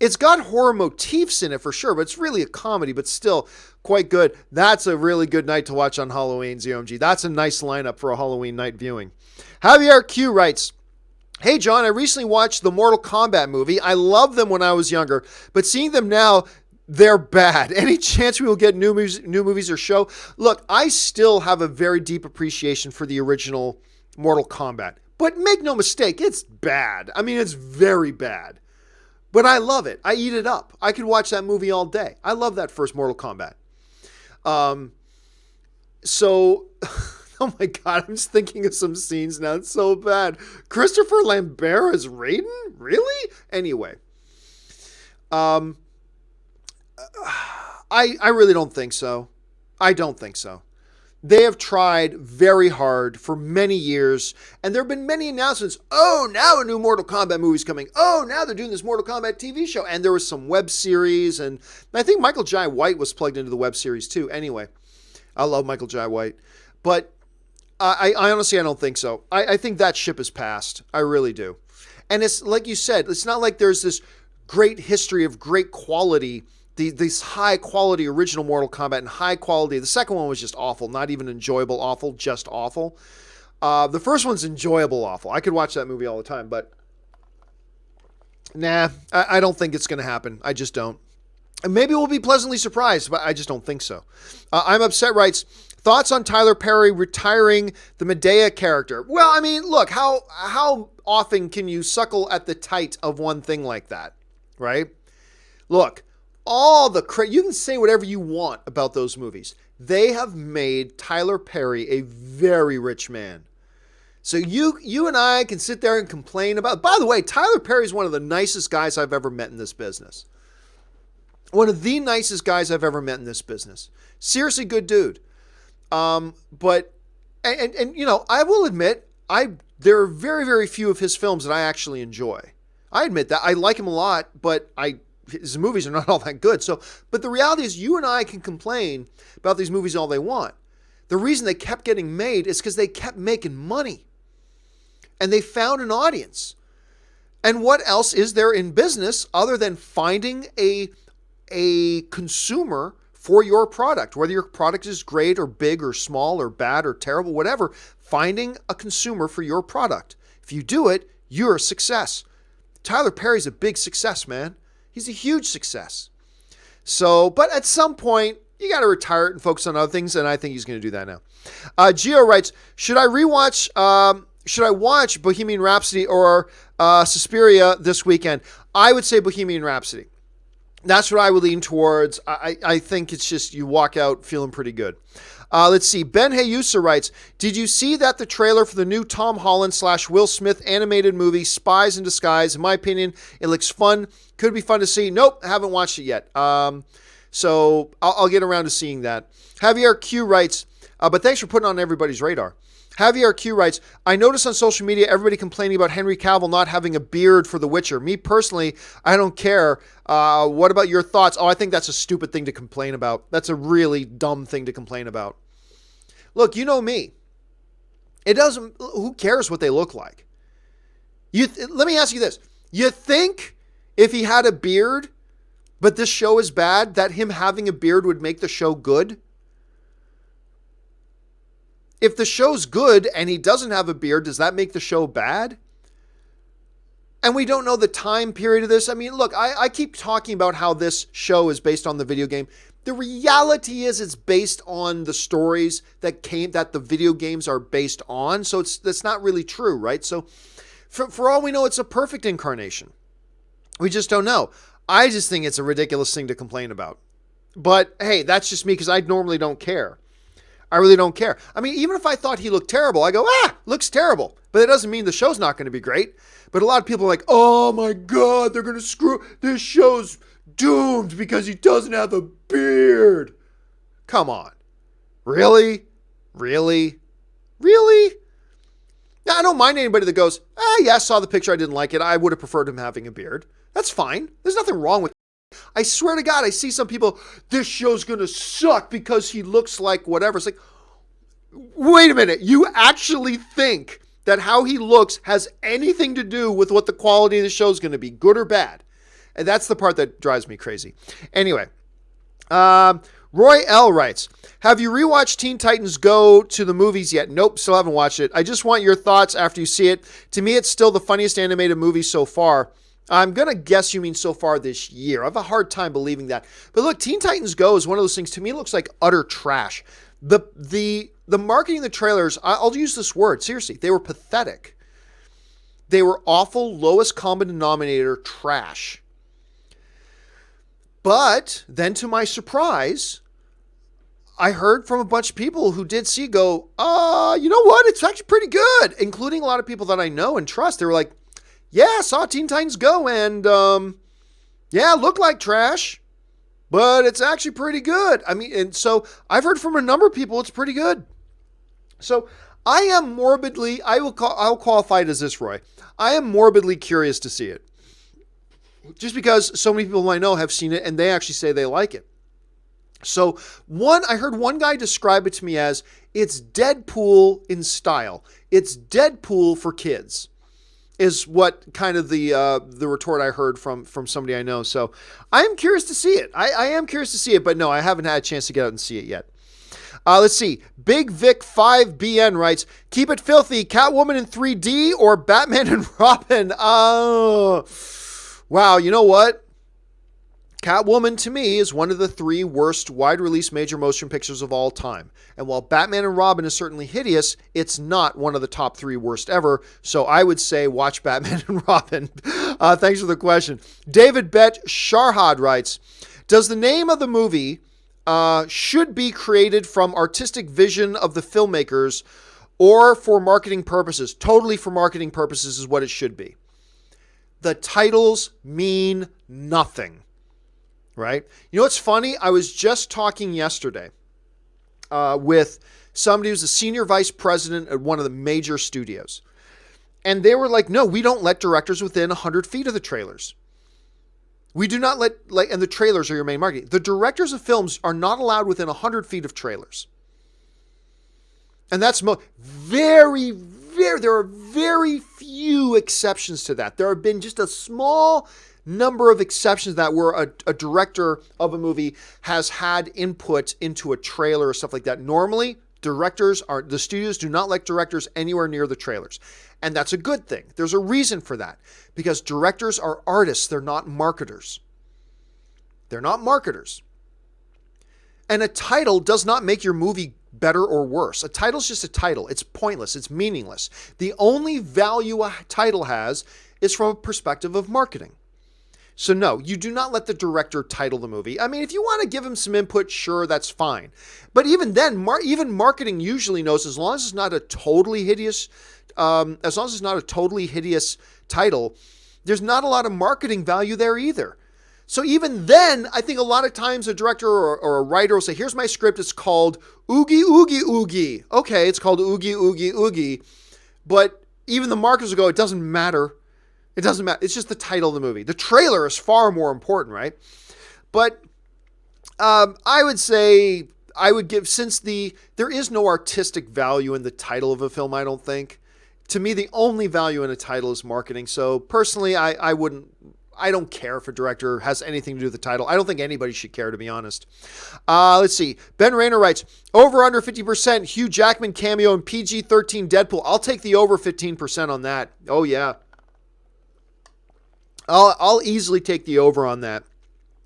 It's got horror motifs in it for sure, but it's really a comedy, but still quite good. That's a really good night to watch on Halloween, ZOMG. That's a nice lineup for a Halloween night viewing. Javier Q writes, Hey John, I recently watched the Mortal Kombat movie. I loved them when I was younger, but seeing them now, they're bad. Any chance we will get new movies or show? Look, I still have a very deep appreciation for the original Mortal Kombat, but make no mistake, it's bad. I mean, it's very bad. But I love it. I eat it up. I could watch that movie all day. I love that first Mortal Kombat. So, oh my God, I'm just thinking of some scenes now. It's so bad. Christopher Lambert as Raiden? Really? Anyway. I really don't think so. I don't think so. They have tried very hard for many years, and there have been many announcements. Oh, now a new Mortal Kombat movie's coming. Oh, now they're doing this Mortal Kombat TV show. And there was some web series, and I think Michael Jai White was plugged into the web series too. Anyway, I love Michael Jai White. But I honestly, I don't think so. I think that ship has passed. I really do. And it's like you said, it's not like there's this great history of great quality, these high quality original Mortal Kombat and high quality. The second one was just awful, not even enjoyable awful, just awful. The first one's enjoyable awful. I could watch that movie all the time, but nah, I don't think it's going to happen. I just don't. And maybe we'll be pleasantly surprised, but I just don't think so. I'm Upset writes, thoughts on Tyler Perry retiring the Madea character? Well, I mean, look, how often can you suckle at the tight of one thing like that, right? Look, you can say whatever you want about those movies. They have made Tyler Perry a very rich man. So you and I can sit there and complain about. By the way, Tyler Perry is one of the nicest guys I've ever met in this business. One of the nicest guys I've ever met in this business. Seriously good dude. But you know, I will admit, there are very, very few of his films that I actually enjoy. I admit that. I like him a lot, but his movies are not all that good. But the reality is you and I can complain about these movies all they want. The reason they kept getting made is because they kept making money. And they found an audience. And what else is there in business other than finding a consumer for your product? Whether your product is great or big or small or bad or terrible, whatever, finding a consumer for your product. If you do it, you're a success. Tyler Perry's a big success, man. He's a huge success. So, but at some point, you got to retire it and focus on other things, and I think he's going to do that now. Gio writes, should I watch Bohemian Rhapsody or Suspiria this weekend? I would say Bohemian Rhapsody. That's what I would lean towards. I think it's just you walk out feeling pretty good. Let's see. Ben Hayusa writes, did you see that the trailer for the new Tom Holland / Will Smith animated movie, Spies in Disguise? In my opinion, it looks fun. Could be fun to see. Nope, haven't watched it yet. So I'll get around to seeing that. Javier Q writes, but thanks for putting on everybody's radar. Javier Q writes, I noticed on social media everybody complaining about Henry Cavill not having a beard for The Witcher. Me personally, I don't care. What about your thoughts? Oh, I think that's a stupid thing to complain about. That's a really dumb thing to complain about. Look, you know me. Who cares what they look like? Let me ask you this. You think if he had a beard, but this show is bad, that him having a beard would make the show good? If the show's good and he doesn't have a beard, does that make the show bad? And we don't know the time period of this. I mean, look, I keep talking about how this show is based on the video game. The reality is it's based on the stories that the video games are based on. So that's not really true, right? So for all we know, it's a perfect incarnation. We just don't know. I just think it's a ridiculous thing to complain about. But hey, that's just me because I normally don't care. I really don't care. I mean, even if I thought he looked terrible, I go, looks terrible. But it doesn't mean the show's not going to be great. But a lot of people are like, oh my God, they're going to screw, this show's doomed because he doesn't have a beard. Come on. Really? Really? Really? Now, I don't mind anybody that goes, yeah, I saw the picture, I didn't like it. I would have preferred him having a beard. That's fine. There's nothing wrong with it. I swear to God, I see some people, this show's going to suck because he looks like whatever. It's like, wait a minute. You actually think that how he looks has anything to do with what the quality of the show is going to be, good or bad? And that's the part that drives me crazy. Anyway, Roy L. writes, have you rewatched Teen Titans Go to the movies yet? Nope, still haven't watched it. I just want your thoughts after you see it. To me, it's still the funniest animated movie so far. I'm going to guess you mean so far this year. I have a hard time believing that. But look, Teen Titans Go is one of those things, to me, it looks like utter trash. The marketing of the trailers, I'll use this word, seriously, they were pathetic. They were awful, lowest common denominator trash. But then to my surprise, I heard from a bunch of people who did see go, you know what? It's actually pretty good, including a lot of people that I know and trust. They were like, yeah, I saw Teen Titans Go and, yeah, it looked like trash, but it's actually pretty good. I mean, and so I've heard from a number of people it's pretty good. So I am morbidly, I'll qualify it as this, Roy. I am morbidly curious to see it. Just because so many people I know have seen it and they actually say they like it. So I heard one guy describe it to me as, it's Deadpool in style. It's Deadpool for kids, is what kind of the retort I heard from somebody I know. So I am curious to see it. I am curious to see it, but no, I haven't had a chance to get out and see it yet. Let's see. Big Vic 5BN writes, keep it filthy, Catwoman in 3D or Batman and Robin? Oh, wow. You know what? Catwoman, to me, is one of the 3 worst wide-release major motion pictures of all time. And while Batman and Robin is certainly hideous, it's not one of the top 3 worst ever. So I would say watch Batman and Robin. Thanks for the question. David Bet Sharhad writes, does the name of the movie should be created from artistic vision of the filmmakers or for marketing purposes? Totally for marketing purposes is what it should be. The titles mean nothing. Right? You know what's funny? I was just talking yesterday with somebody who's a senior vice president at one of the major studios. And they were like, no, we don't let directors within 100 feet of the trailers. We do not let, and the trailers are your main marketing. The directors of films are not allowed within 100 feet of trailers. And that's there are very few exceptions to that. There have been just a small number of exceptions that where a director of a movie has had input into a trailer or stuff like that. Normally, the studios do not like directors anywhere near the trailers. And that's a good thing. There's a reason for that. Because directors are artists. They're not marketers. They're not marketers. And a title does not make your movie better or worse. A title's just a title. It's pointless. It's meaningless. The only value a title has is from a perspective of marketing. So no, you do not let the director title the movie. I mean, if you want to give him some input, sure, that's fine. But even then, even marketing usually knows as long as it's not a totally hideous, title, there's not a lot of marketing value there either. So even then, I think a lot of times a director or a writer will say, here's my script, it's called Oogie Oogie Oogie. Okay, it's called Oogie Oogie Oogie. But even the marketers will go, it doesn't matter. It doesn't matter. It's just the title of the movie. The trailer is far more important, right? But I would say since there is no artistic value in the title of a film, I don't think. To me, the only value in a title is marketing. So personally, I don't care if a director has anything to do with the title. I don't think anybody should care, to be honest. Let's see. Ben Rayner writes, over under 50% Hugh Jackman cameo in PG-13 Deadpool. I'll take the over 15% on that. Oh, yeah. I'll easily take the over on that.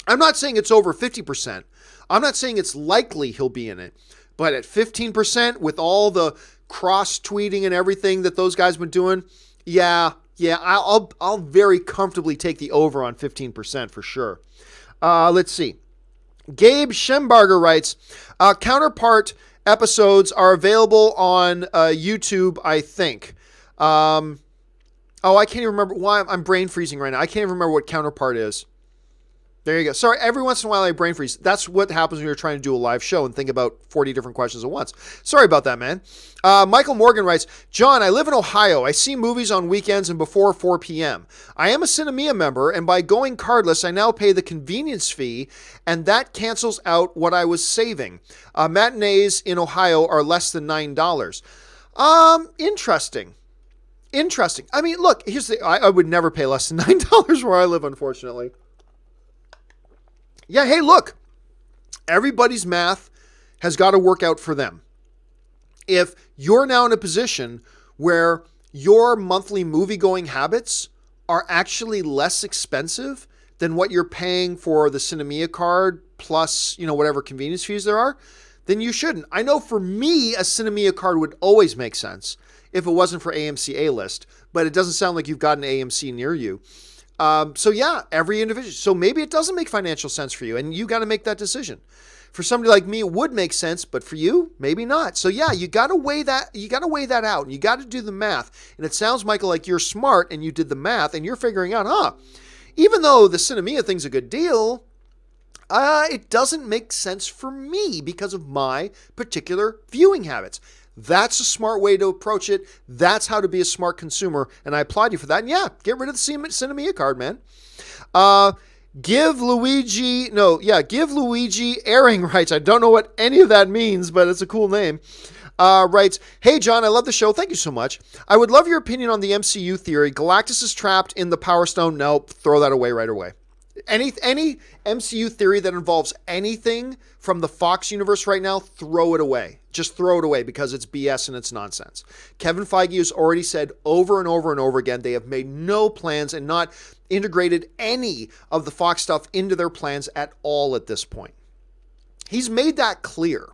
I'm not saying it's over 50%. I'm not saying it's likely he'll be in it. But at 15% with all the cross-tweeting and everything that those guys been doing, yeah, I'll very comfortably take the over on 15% for sure. Let's see. Gabe Schembarger writes, Counterpart episodes are available on YouTube, I think. I can't even remember why I'm brain freezing right now. I can't even remember what Counterpart is. There you go. Sorry, every once in a while I brain freeze. That's what happens when you're trying to do a live show and think about 40 different questions at once. Sorry about that, man. Michael Morgan writes, John, I live in Ohio. I see movies on weekends and before 4 p.m. I am a Cinemia member, and by going cardless, I now pay the convenience fee, and that cancels out what I was saving. Matinees in Ohio are less than $9. Interesting. I mean, look, here's the I would never pay less than $9 where I live, unfortunately. Yeah, hey, look, everybody's math has got to work out for them. If you're now in a position where your monthly movie-going habits are actually less expensive than what you're paying for the Cinemia card plus, whatever convenience fees there are, then you shouldn't. I know for me, a Cinemia card would always make sense if it wasn't for AMC A-List, but it doesn't sound like you've got an AMC near you. So yeah, every individual. So maybe it doesn't make financial sense for you, and you got to make that decision. For somebody like me, it would make sense, but for you, maybe not. So yeah, you got to weigh that. You got to weigh that out, and you got to do the math. And it sounds, Michael, like you're smart, and you did the math, and you're figuring out, even though the Cinemia thing's a good deal, it doesn't make sense for me because of my particular viewing habits. That's a smart way to approach it. That's how to be a smart consumer. And I applaud you for that. And yeah, get rid of the Cinemia card, man. Give Luigi Airing writes, I don't know what any of that means, but it's a cool name. Writes, hey, John, I love the show. Thank you so much. I would love your opinion on the MCU theory. Galactus is trapped in the Power Stone. Nope, throw that away right away. Any MCU theory that involves anything from the Fox universe right now, throw it away. Just throw it away because it's BS and it's nonsense. Kevin Feige has already said over and over and over again, they have made no plans and not integrated any of the Fox stuff into their plans at all at this point. He's made that clear.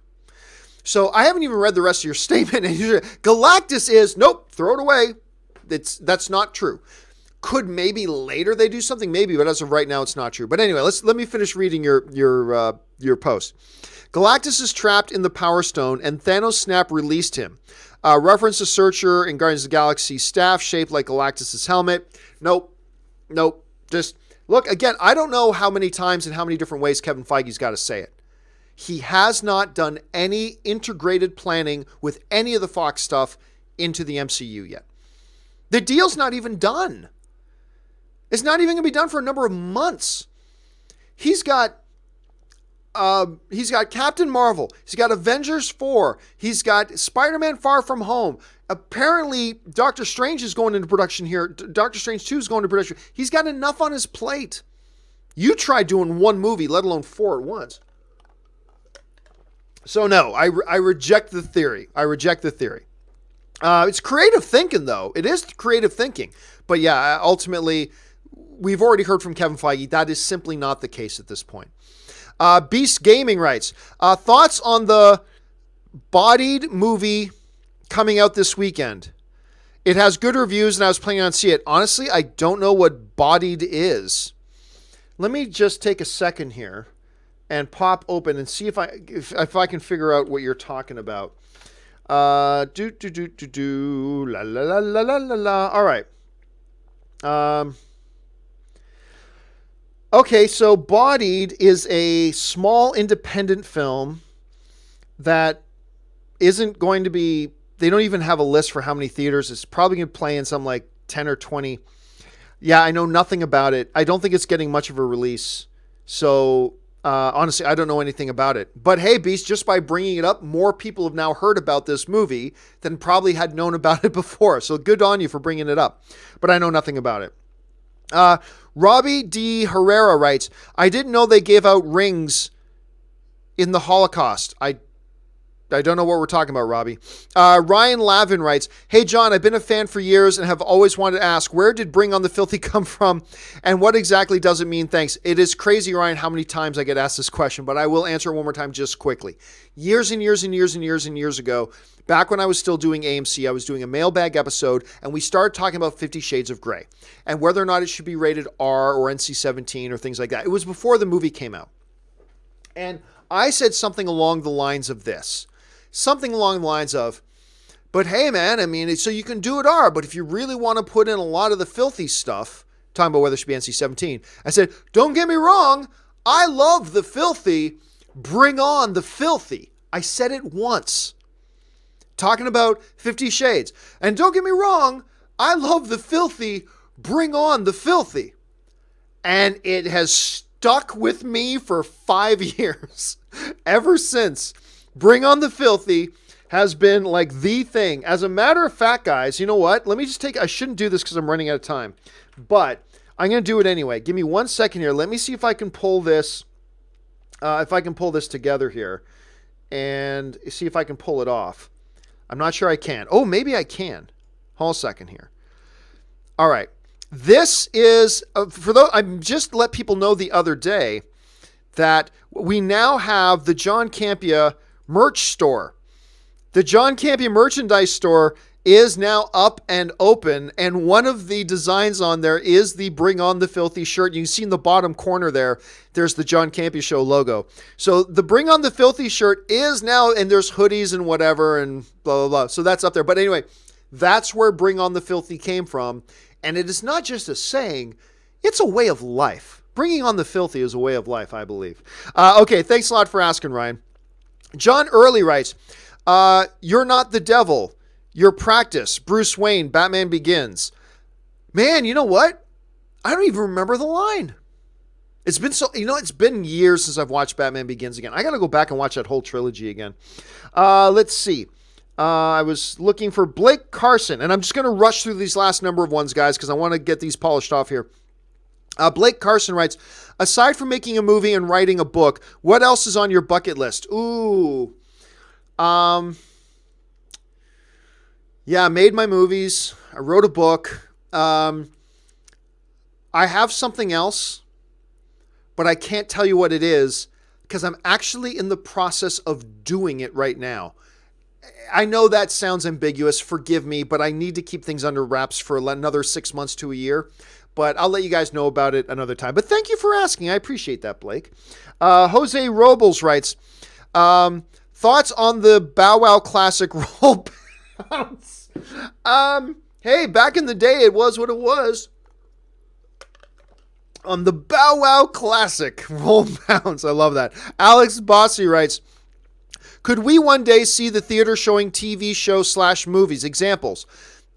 So I haven't even read the rest of your statement. Galactus is, nope, throw it away. That's not true. Could maybe later they do something? Maybe, but as of right now, it's not true. But anyway, let me finish reading your post. Galactus is trapped in the Power Stone, and Thanos' snap released him. Reference a Searcher in Guardians of the Galaxy staff shaped like Galactus' helmet. Nope. Just look, again, I don't know how many times and how many different ways Kevin Feige's got to say it. He has not done any integrated planning with any of the Fox stuff into the MCU yet. The deal's not even done. It's not even going to be done for a number of months. He's got Captain Marvel. He's got Avengers 4. He's got Spider-Man Far From Home. Apparently, Doctor Strange is going into production here. Doctor Strange 2 is going into production. He's got enough on his plate. You try doing one movie, let alone 4 at once. So no, I reject the theory. It's creative thinking, though. It is creative thinking. But yeah, ultimately, we've already heard from Kevin Feige. That is simply not the case at this point. Beast Gaming writes, thoughts on the Bodied movie coming out this weekend? It has good reviews, and I was planning on seeing it. Honestly, I don't know what Bodied is. Let me just take a second here and pop open and see if I can figure out what you're talking about. La la la la la la la. All right. Okay, so Bodied is a small independent film that isn't going to be, they don't even have a list for how many theaters. It's probably going to play in some like 10 or 20. Yeah, I know nothing about it. I don't think it's getting much of a release. So honestly, I don't know anything about it. But hey, Beast, just by bringing it up, more people have now heard about this movie than probably had known about it before. So good on you for bringing it up. But I know nothing about it. Robbie D. Herrera writes, I didn't know they gave out rings in the Holocaust. I don't know what we're talking about, Robbie. Ryan Lavin writes, hey, John, I've been a fan for years and have always wanted to ask, where did Bring on the Filthy come from? And what exactly does it mean? Thanks. It is crazy, Ryan, how many times I get asked this question, but I will answer it one more time just quickly. Years and years and years and years and years ago, back when I was still doing AMC, I was doing a mailbag episode, and we started talking about 50 Shades of Grey and whether or not it should be rated R or NC-17 or things like that. It was before the movie came out. And I said something along the lines of this. Something along the lines of, but hey, man, I mean, so you can do it R, but if you really want to put in a lot of the filthy stuff, talking about whether it should be NC-17, I said, don't get me wrong, I love the filthy. Bring on the filthy. I said it once. Talking about 50 Shades. And don't get me wrong, I love the filthy. Bring on the filthy. And it has stuck with me for 5 years. Ever since. Bring on the filthy has been like the thing. As a matter of fact, guys, you know what? Let me just I shouldn't do this because I'm running out of time. But I'm going to do it anyway. Give me 1 second here. Let me see if I can pull this. If I can pull this together here. And see if I can pull it off. I'm not sure I can. Oh, maybe I can. Hold a second here. All right. This is, for those, I just let people know the other day that we now have the John Campea merch store. The John Campea merchandise store is now up and open, and one of the designs on there is the Bring On the Filthy shirt. You can see in the bottom corner there's the John Campea Show logo. So the Bring On the Filthy shirt is now, and there's hoodies and whatever and blah, blah, blah. So that's up there. But anyway, that's where Bring On the Filthy came from. And it is not just a saying, it's a way of life. Bringing on the filthy is a way of life, I believe. Okay, thanks a lot for asking, Ryan. John Early writes, you're not the devil. Your practice. Bruce Wayne, Batman Begins. Man, you know what? I don't even remember the line. It's been years since I've watched Batman Begins again. I got to go back and watch that whole trilogy again. Let's see. I was looking for Blake Carson, and I'm just going to rush through these last number of ones, guys, because I want to get these polished off here. Blake Carson writes, aside from making a movie and writing a book, what else is on your bucket list? Ooh. Yeah, I made my movies. I wrote a book. I have something else, but I can't tell you what it is because I'm actually in the process of doing it right now. I know that sounds ambiguous. Forgive me, but I need to keep things under wraps for another 6 months to a year. But I'll let you guys know about it another time. But thank you for asking. I appreciate that, Blake. Jose Robles writes, thoughts on the Bow Wow Classic roll bounce? Hey, back in the day, it was what it was. On the Bow Wow Classic roll bounce. I love that. Alex Bossy writes, could we one day see the theater showing TV show / movies? Examples.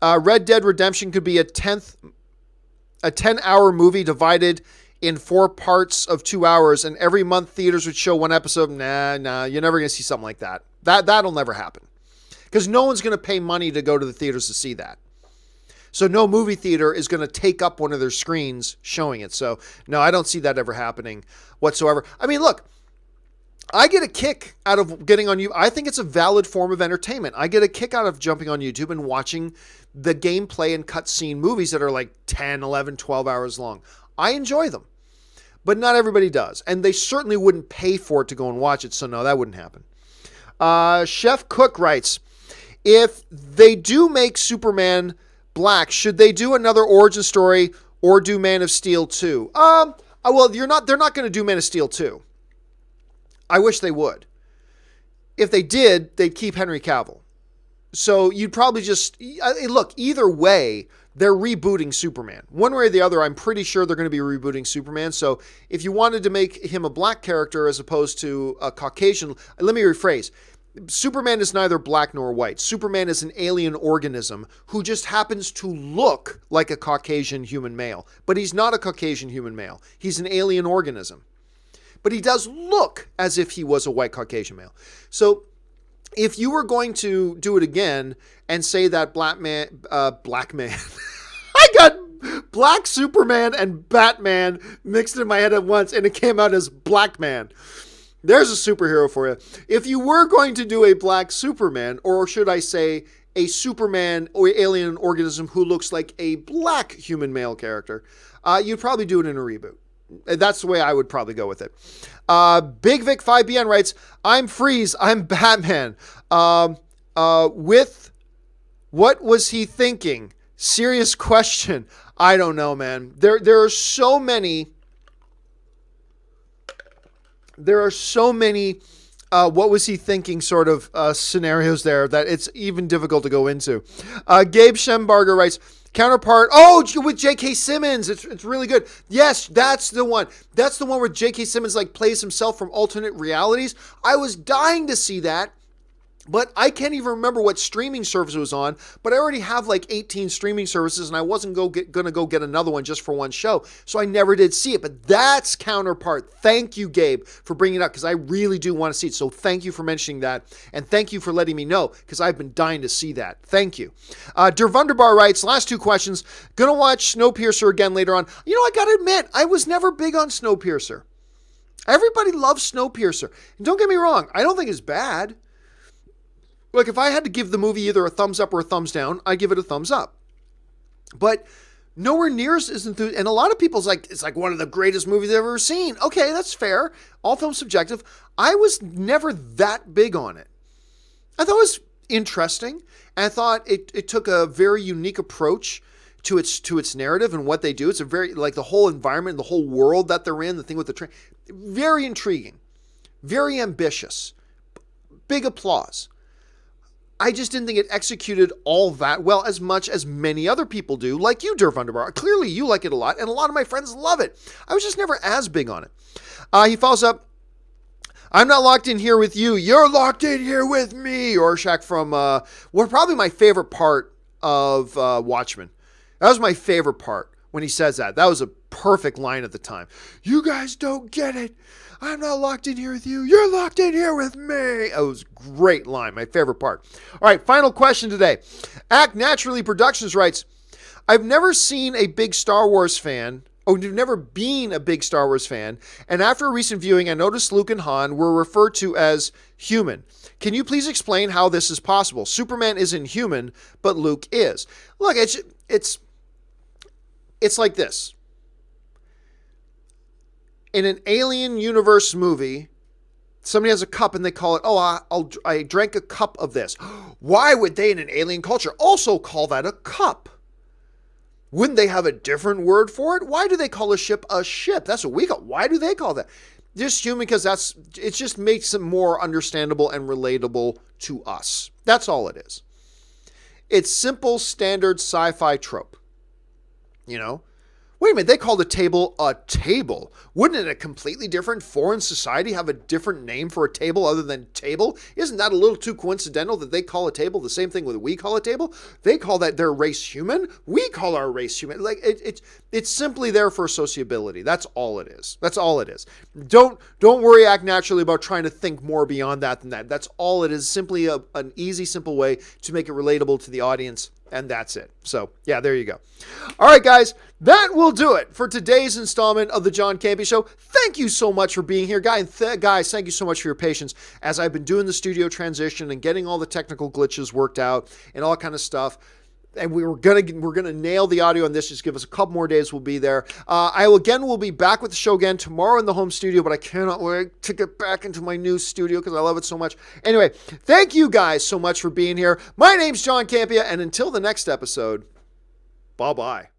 Red Dead Redemption could be a 10-hour movie divided in 4 parts of 2 hours, and every month theaters would show one episode. Nah, you're never going to see something like that. That'll never happen. Because no one's going to pay money to go to the theaters to see that. So no movie theater is going to take up one of their screens showing it. So no, I don't see that ever happening whatsoever. I mean, look, I get a kick out of getting on YouTube. I think it's a valid form of entertainment. I get a kick out of jumping on YouTube and watching the gameplay and cutscene movies that are like 10, 11, 12 hours long. I enjoy them, but not everybody does. And they certainly wouldn't pay for it to go and watch it. So no, that wouldn't happen. Chef Cook writes, if they do make Superman black, should they do another origin story or do Man of Steel 2? Well, they're not going to do Man of Steel 2. I wish they would. If they did, they'd keep Henry Cavill. So you'd probably just... Look, either way, they're rebooting Superman. One way or the other, I'm pretty sure they're going to be rebooting Superman. So if you wanted to make him a black character as opposed to a Caucasian... Let me rephrase. Superman is neither black nor white. Superman is an alien organism who just happens to look like a Caucasian human male. But he's not a Caucasian human male. He's an alien organism. But he does look as if he was a white Caucasian male. So if you were going to do it again and say that black man, I got Black Superman and Batman mixed in my head at once and it came out as Black Man. There's a superhero for you. If you were going to do a black Superman, or should I say a Superman or alien organism who looks like a black human male character, you'd probably do it in a reboot. That's the way I would probably go with it. Big Vic 5BN writes, I'm Freeze, I'm Batman. With what was he thinking? Serious question. I don't know, man. There are so many what was he thinking sort of scenarios there that it's even difficult to go into. Gabe Schembarger writes, Counterpart. Oh, with J.K. Simmons. It's really good. Yes, that's the one. That's the one where J.K. Simmons like plays himself from alternate realities. I was dying to see that. But I can't even remember what streaming service it was on, but I already have like 18 streaming services and I wasn't going to go get another one just for one show. So I never did see it, but that's Counterpart. Thank you, Gabe, for bringing it up because I really do want to see it. So thank you for mentioning that and thank you for letting me know because I've been dying to see that. Thank you. Der Wunderbar writes, last two questions. Going to watch Snowpiercer again later on. You know, I got to admit, I was never big on Snowpiercer. Everybody loves Snowpiercer. And don't get me wrong, I don't think it's bad. Look, if I had to give the movie either a thumbs up or a thumbs down, I'd give it a thumbs up. But nowhere near as enthused. And a lot of people's like, it's like one of the greatest movies I've ever seen. Okay, that's fair. All films subjective. I was never that big on it. I thought it was interesting. And I thought it took a very unique approach to its narrative and what they do. It's a very, like the whole environment, the whole world that they're in, the thing with the train. Very intriguing. Very ambitious. Big applause. I just didn't think it executed all that well as much as many other people do, like you, Der Wunderbar. Clearly, you like it a lot, and a lot of my friends love it. I was just never as big on it. He follows up, I'm not locked in here with you. You're locked in here with me. Orshak from, probably my favorite part of Watchmen. That was my favorite part when he says that. That was a perfect line at the time. You guys don't get it. I'm not locked in here with you. You're locked in here with me. It was a great line. My favorite part. All right, final question today. Act Naturally Productions writes, I've never seen a big Star Wars fan. Oh, you've never been a big Star Wars fan. And after a recent viewing, I noticed Luke and Han were referred to as human. Can you please explain how this is possible? Superman isn't human, but Luke is. Look, it's like this. In an alien universe movie, somebody has a cup and they call it, I drank a cup of this. Why would they in an alien culture also call that a cup? Wouldn't they have a different word for it? Why do they call a ship a ship? That's what we call. Why do they call that? Just human because it just makes it more understandable and relatable to us. That's all it is. It's simple, standard sci-fi trope. You know? Wait a minute, they called a table a table. Wouldn't it a completely different foreign society have a different name for a table other than table? Isn't that a little too coincidental that they call a table the same thing that we call a table? They call that their race human. We call our race human. Like it's simply there for sociability. That's all it is. That's all it is. Don't worry, Act Naturally about trying to think more beyond that than that. That's all it is. Simply an easy, simple way to make it relatable to the audience. And that's it. So, yeah, there you go. All right, guys, that will do it for today's installment of the John Campea Show. Thank you so much for being here, guys. Thank you so much for your patience as I've been doing the studio transition and getting all the technical glitches worked out and all kind of stuff. And we're gonna nail the audio on this. Just give us a couple more days. We'll be there. We'll be back with the show again tomorrow in the home studio, but I cannot wait to get back into my new studio because I love it so much. Anyway, thank you guys so much for being here. My name's John Campea, and until the next episode, bye-bye.